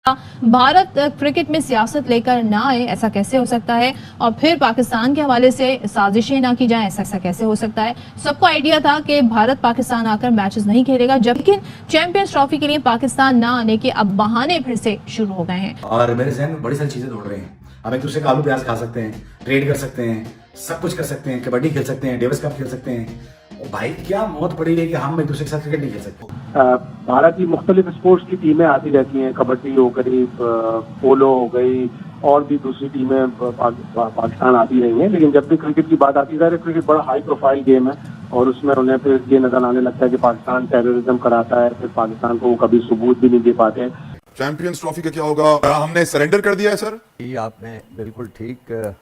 Bharat cricket में सियासत लेकर ना आए, ऐसा कैसे हो सकता है? और फिर पाकिस्तान के हवाले से साजिशें ना की जाएं, ऐसा कैसे हो सकता है? सबको आइडिया था कि भारत पाकिस्तान आकर मैचेस नहीं खेलेगा, जबकि चैंपियंस ट्रॉफी के लिए पाकिस्तान ना आने के अब बहाने फिर से शुरू हो गए हैं। और मेरे जहन में बड़ी सारी चीजें दौड़ रही हैं। हम एक दूसरे का आलू प्याज खा सकते हैं, ट्रेड कर सकते हैं, सब कुछ कर सकते हैं, कबड्डी खेल सकते हैं, डेविस कप खेल सकते हैं। और भाई क्या मौत पड़ी है कि हम एक दूसरे के साथ क्रिकेट नहीं खेल सकते। भारत की मुख्तलिफ स्पोर्ट्स की टीमें आती रहती हैं, कबड्डी हो गई, पोलो हो गई, और भी दूसरी टीमें पाकिस्तान आती रही हैं। लेकिन जब भी क्रिकेट की बात आती है, क्रिकेट बड़ा हाई प्रोफाइल गेम है और उसमें उन्हें फिर ये नजर आने लगता है कि पाकिस्तान टेररिज्म कराता है, फिर पाकिस्तान को वो कभी सबूत भी नहीं दे पाते। चैंपियंस ट्रॉफी का क्या होगा? हमने सरेंडर कर दिया है सर। ये आपने बिल्कुल ठीक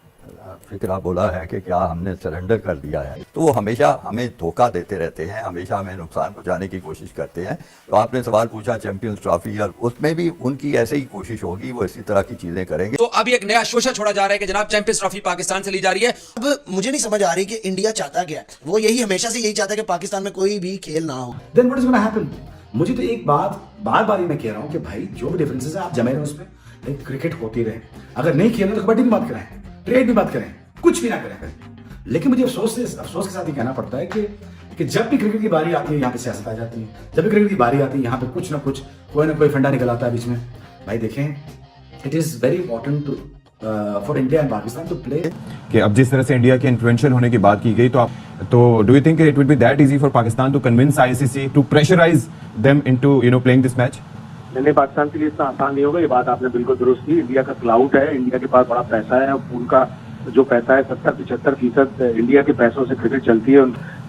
फिक्रा बोला है कि क्या हमने सरेंडर कर दिया है। तो वो हमेशा हमें धोखा देते रहते हैं, हमेशा हमें नुकसान पहुंचाने की कोशिश करते हैं। तो आपने सवाल पूछा चैंपियंस ट्रॉफी, और उसमें भी उनकी ऐसे ही कोशिश होगी, वो इसी तरह की चीजें करेंगे। तो अब एक नया शोषा छोड़ा जा रहा है कि जनाब चैंपियंस ट्रॉफी पाकिस्तान से ली जा रही है। अब मुझे नहीं समझ आ रही कि इंडिया चाहता क्या है। वो यही हमेशा से यही चाहता है कि पाकिस्तान में कोई भी खेल ना हो। Then what is going to happen? मुझे तो एक बात बार बार मैं कह रहा हूँ कि भाई जो भी डिफरेंसेस है आप जमे रहे उसमें, लेकिन क्रिकेट होती रहे। अगर नहीं खेलना तो कबड्डी की बात करें, ट्रेड की बात करें, कुछ भी ना करें। लेकिन मुझे अफसोस के साथ ये कहना पड़ता है कि जब भी क्रिकेट की बारी आती है यहाँ पे सियासत आ जाती है। जब भी क्रिकेट की बारी आती है यहाँ पे कुछ ना कोई फंडा निकल आता है बीच में। भाई देखें, it is very important to for India and Pakistan to play. कि अब जिस तरह से इंडिया के इन्फ्लुएंशियल होने की बात की गई, तो do you think it would be that easy for Pakistan to convince ICC to pressurise them into playing this match? नहीं, पाकिस्तान के लिए इतना आसान नहीं होगा। ये बात आपने बिल्कुल दुरुस्त की। इंडिया का क्लाउड है, इंडिया के पास बड़ा पैसा है, उनका जो पैसा है 70-75% इंडिया के पैसों से क्रिकेट चलती है।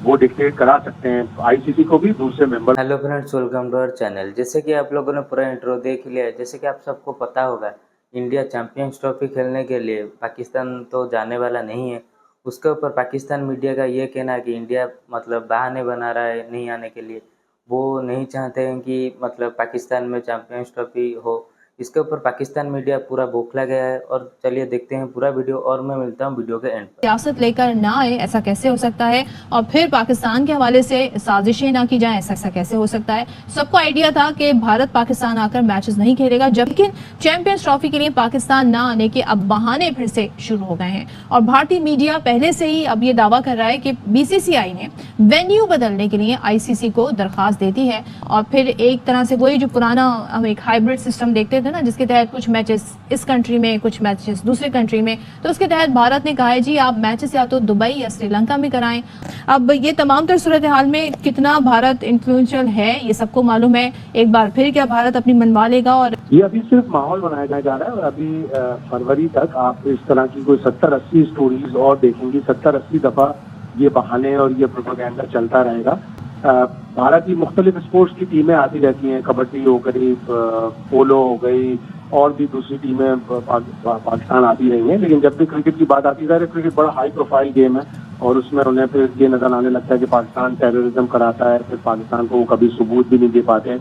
वो डिक्टेट करा सकते हैं आईसीसी को भी, दूसरे member. Hello friends, welcome to our channel. जैसे कि आप लोगों ने पूरा इंट्रो देख लिया है, जैसे कि आप सबको पता होगा, इंडिया चैंपियंस ट्रॉफी खेलने के लिए पाकिस्तान तो जाने वाला नहीं है। उसके ऊपर पाकिस्तान मीडिया का ये कहना है कि इंडिया मतलब बहाने बना रहा है नहीं आने के लिए। वो नहीं चाहते हैं कि मतलब पाकिस्तान में चैंपियंस ट्रॉफी हो। इसके ऊपर पाकिस्तान मीडिया पूरा बौखला गया है। और चलिए देखते हैं पूरा वीडियो, और मैं मिलता हूं वीडियो के एंड पर। सियासत लेकर ना आए, ऐसा कैसे हो सकता है? और फिर पाकिस्तान के हवाले से साजिशें ना की जाएं, ऐसा कैसे हो सकता है? सबको आइडिया था कि भारत पाकिस्तान आकर मैचेस नहीं खेलेगा, जबकि चैंपियंस ट्रॉफी के लिए पाकिस्तान ना आने के अब बहाने फिर से शुरू हो गए हैं। और भारतीय मीडिया पहले से ही अब ये दावा कर रहा है कि बीसीसीआई ने वेन्यू बदलने के लिए आईसीसी को दरखास्त देती है। और फिर एक तरह से वही जो पुराना हम एक हाइब्रिड सिस्टम देखते थे ना, जिसके तहत कुछ मैचेस इस कंट्री में, कुछ मैचेस दूसरे कंट्री में, तो उसके तहत भारत ने कहा है जी आप मैचेस या तो दुबई या श्रीलंका में कराएं। अब ये तमाम तर सूरत हाल में कितना भारत इन्फ्लुएंशियल है ये सबको मालूम है। एक बार फिर क्या भारत अपनी मनवा लेगा? और ये अभी सिर्फ माहौल बनाया जा रहा है। और अभी फरवरी तक आप इस तरह की कोई 70-80 स्टोरीज और देखेंगी। 70-80 दफा ये बहाने और ये प्रोपेगेंडा चलता रहेगा। भारत की मुख्तलिफ स्पोर्ट्स की टीमें आती रहती हैं, कबड्डी हो गई, पोलो हो गई, और भी दूसरी टीमें पाकिस्तान आती रही हैं। लेकिन जब भी क्रिकेट की बात आती है, क्रिकेट बड़ा हाई प्रोफाइल गेम है और उसमें उन्हें फिर ये नजर आने लगता है कि पाकिस्तान टेररिज्म कराता है, फिर पाकिस्तान को वो कभी सबूत भी नहीं दे पाते।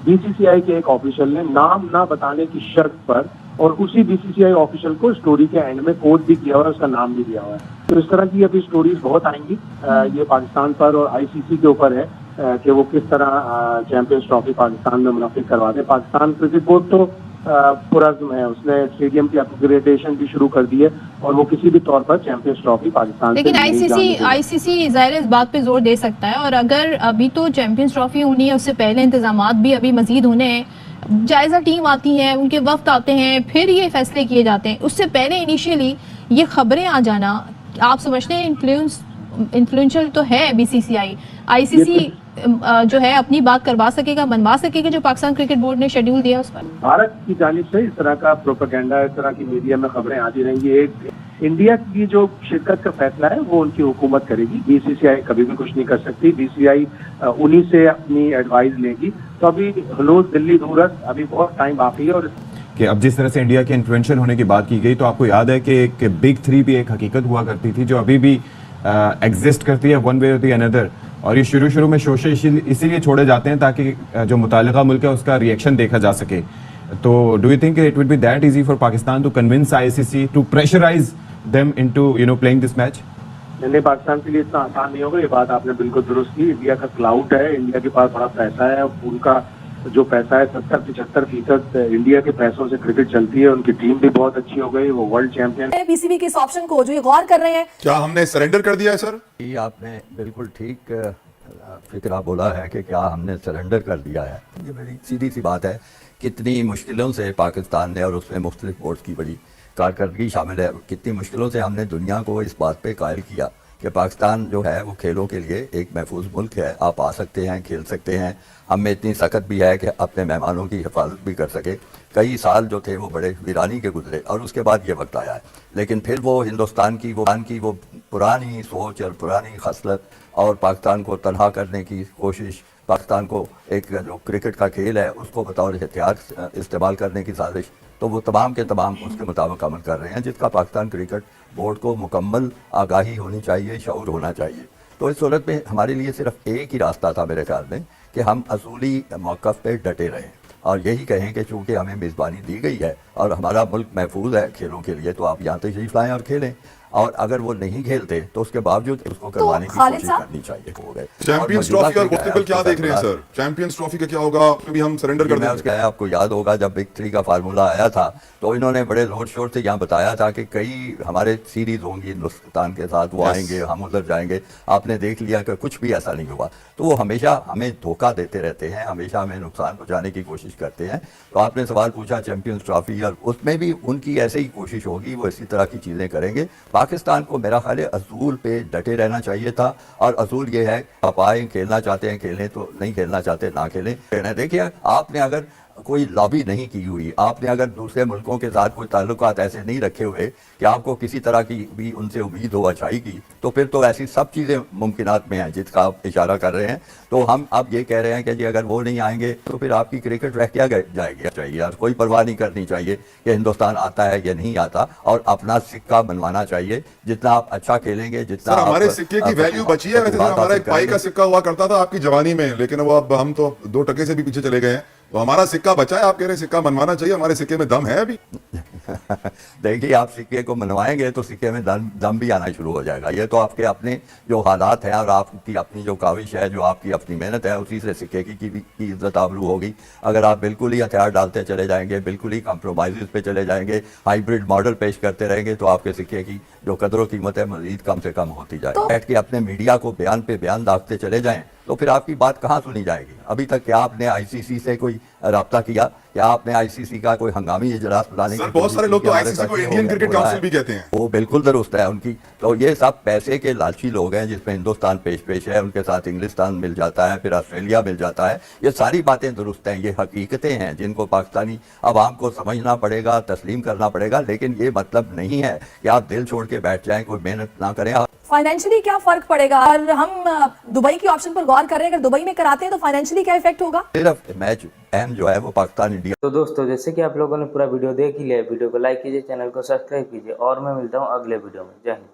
बीसीसीआई के एक ऑफिशियल ने नाम ना बताने की शर्त पर, और उसी बीसीसीआई ऑफिशियल को स्टोरी के एंड में कोट भी किया हुआ है, उसका नाम भी दिया हुआ है। तो इस तरह की अभी स्टोरीज बहुत आएंगी। ये पाकिस्तान पर और आईसीसी के ऊपर है कि वो किस तरह चैंपियंस ट्रॉफी पाकिस्तान में मुनाफिक करवाते हैं। पाकिस्तान क्रिकेट बोर्ड तो पुरज़्म है, उसने स्टेडियम की अपग्रेडेशन भी शुरू कर दी है और वो किसी भी तौर पर चैंपियंस ट्रॉफी पाकिस्तान, लेकिन आईसीसी ज़ाहिर इस बात पे जोर दे सकता है। और अगर अभी तो चैंपियंस ट्रॉफी होनी है, उससे पहले इंतजामात भी अभी मजीद होने हैं। जायजा टीम आती है, उनके वक्त आते हैं, फिर ये फैसले किए जाते हैं। उससे पहले इनिशियली ये खबरें आ जाना, आप समझते हैं इन्फ्लुएंशियल तो है बीसीसीआई। आईसीसी जो है अपनी बात करवा सकेगा, मनवा सकेगा जो पाकिस्तान क्रिकेट बोर्ड ने शेड्यूल दिया उस पर। भारत की जानिब से इस तरह का प्रोपेगेंडा, इस तरह की मीडिया में खबरें आती रहेंगी। एक इंडिया की जो शिरकत का फैसला है वो उनकी हुकूमत करेगी। बीसीसीआई कभी भी कुछ नहीं कर सकती। बीसीसीआई उन्हीं से अपनी एडवाइस लेगी। तो अभी हलूस दिल्ली दूरस अभी बहुत टाइम बाकी है। और कि अब जिस तरह से इंडिया के इन्फ्लुएंशियल होने की बात की गई, तो आपको याद है कि बिग थ्री भी एक हकीकत हुआ करती थी जो अभी भी एग्जिस्ट करती है वन वे और दी अनदर। और ये शुरू में शोशे इसीलिए छोड़े जाते हैं ताकि जो मुतालिका मुल्क है उसका रिएक्शन देखा जा सके। तो do you think it would be that easy for Pakistan to convince ICC to pressurise them into playing this match? नहीं, पाकिस्तान के लिए इतना आसान नहीं होगा। ये बात आपने बिल्कुल दुरुस्त की। इंडिया का क्लाउड है, इंडिया के पास बड़ा पैसा है, उनका जो पैसा है 70-75% इंडिया के पैसों से क्रिकेट चलती है। उनकी टीम भी बहुत अच्छी हो गई, वो वर्ल्ड चैंपियन। बीसीबी के इस ऑप्शन को जो ये गौर कर रहे हैं, क्या हमने सरेंडर कर दिया है सर? ये आपने बिल्कुल ठीक फिक्रा बोला है कि क्या हमने सरेंडर कर दिया है। ये बड़ी सीधी सी बात है, कितनी मुश्किलों से पाकिस्तान ने और उसमें मुख्तलिफ बोर्ड्स की बड़ी कारकर्दगी शामिल है, कितनी मुश्किलों से हमने दुनिया को इस बात पे कायल किया कि पाकिस्तान जो है वो खेलों के लिए एक महफूज मुल्क है। आप आ सकते हैं, खेल सकते हैं, हम में इतनी सख्त भी है कि अपने मेहमानों की हिफाजत भी कर सके। कई साल जो थे वो बड़े वीरानी के गुजरे और उसके बाद ये वक्त आया है, लेकिन फिर वो हिंदुस्तान की वो पुरानी सोच और पुरानी खसलत और पाकिस्तान को तनहा करने की कोशिश, पाकिस्तान को एक जो क्रिकेट का खेल है उसको बतौर हथियार इस्तेमाल करने की साजिश, तो वो तमाम के तमाम उसके मुताबिक अमल कर रहे हैं, जिसका पाकिस्तान क्रिकेट बोर्ड को मुकम्मल आगाही होनी चाहिए, शऊर होना चाहिए। तो इस सूरत में हमारे लिए सिर्फ एक ही रास्ता था मेरे ख्याल में कि हम असूली मौक़िफ़ पे डटे रहें और यही कहें कि चूँकि हमें मेज़बानी दी गई है और हमारा मुल्क महफूज है खेलों के लिए, तो आप यहाँ तशरीफ़ लाएँ और खेलें। और अगर वो नहीं खेलते तो उसके बावजूद उसको करवाने की कोशिश करनी चाहिए। हो गए चैंपियंस ट्रॉफी और मुस्तकबिल क्या देख रहे हैं सर? चैंपियंस ट्रॉफी का क्या होगा? भी हम सरेंडर कर देंगे। आपको याद होगा जब बिग 3 का फार्मूला आया था तो इन्होंने बड़े जोर शोर से यहाँ बताया था कि कई हमारे सीरीज होंगी हिंदुस्तान के साथ, वो आएंगे, हम उधर जाएंगे। आपने देख लिया कि कुछ भी ऐसा नहीं हुआ। तो वो हमेशा हमें धोखा देते रहते हैं, हमेशा हमें नुकसान पहुँचाने की कोशिश करते हैं। तो आपने सवाल पूछा चैंपियंस ट्रॉफी, और उसमें भी उनकी ऐसे ही कोशिश होगी, वो इसी तरह की चीज़ें करेंगे। पाकिस्तान को मेरा ख्याल है असूल पे डटे रहना चाहिए था, और असूल ये है आप आए, खेलना चाहते हैं खेलें, तो नहीं खेलना चाहते ना खेलें। देखिए, आपने अगर कोई लॉबी नहीं की हुई, आपने अगर दूसरे मुल्कों के साथ कोई ताल्लुकात ऐसे नहीं रखे हुए कि आपको किसी तरह की भी उनसे उम्मीद हो अच्छाई की, तो फिर तो ऐसी सब चीज़ें मुमकिनात में हैं जिसका आप इशारा कर रहे हैं। तो हम अब ये कह रहे हैं कि जी अगर वो नहीं आएंगे तो फिर आपकी क्रिकेट रह क्या जाएगी। चाहिए यार, कोई परवाह नहीं करनी चाहिए कि हिंदुस्तान आता है या नहीं आता, और अपना सिक्का बनवाना चाहिए। जितना आप अच्छा खेलेंगे, जितना हमारे सिक्के की वैल्यू बची है। वैसे हमारा एक पाई का सिक्का हुआ करता था आपकी जवानी में, लेकिन वो अब हम तो 2 टके से भी पीछे चले गए हैं। तो हमारा सिक्का बचा है, आप कह रहे हैं सिक्का बनवाना चाहिए, हमारे सिक्के में दम है अभी। देखिए, आप सिक्के को मनवाएंगे तो सिक्के में दम भी आना शुरू हो जाएगा। ये तो आपके अपने जो हालात हैं और आपकी अपनी जो काविश है, जो आपकी अपनी मेहनत है, उसी से सिक्के की इज्जत आबरू होगी। अगर आप बिल्कुल ही हथियार डालते चले जाएंगे, बिल्कुल ही कॉम्प्रोमाइज़ पे चले जाएंगे, हाइब्रिड मॉडल पेश करते रहेंगे, तो आपके सिक्के की जो कदर कीमत है मजीद कम से कम होती जाएगी। बैठ के अपने मीडिया को बयान पे बयान दागते चले जाएं तो फिर आपकी बात कहाँ सुनी जाएगी। अभी तक क्या आपने आईसीसी से कोई राब्ता किया? क्या आपने आईसीसी का कोई हंगामी इजलास बुलाने की? बहुत सारे लोग तो आईसीसी को इंडियन क्रिकेट काउंसिल भी कहते हैं। वो बिल्कुल दुरुस्त है उनकी। तो ये सब पैसे के लालची लोग हैं, जिसमें हिंदुस्तान पेश है, उनके साथ इंग्लिस्तान मिल जाता है, फिर ऑस्ट्रेलिया मिल जाता है। ये सारी बातें दुरुस्त हैं, ये हकीकतें हैं जिनको पाकिस्तानी अवाम को समझना पड़ेगा, तस्लीम करना पड़ेगा। लेकिन ये मतलब नहीं है कि आप दिल छोड़ के बैठ जाएं, कोई मेहनत ना करें। फाइनेंशियली क्या फर्क पड़ेगा? और हम दुबई की ऑप्शन पर गौर कर रहे हैं, अगर दुबई में कराते हैं तो फाइनेंशियली क्या इफेक्ट होगा? सिर्फ मैच अहम जो है वो पाकिस्तान इंडिया। तो दोस्तों, जैसे कि आप लोगों ने पूरा वीडियो देख ही लिया, वीडियो को लाइक कीजिए, चैनल को सब्सक्राइब कीजिए, और मैं मिलता हूँ अगले वीडियो में। जय हिंद।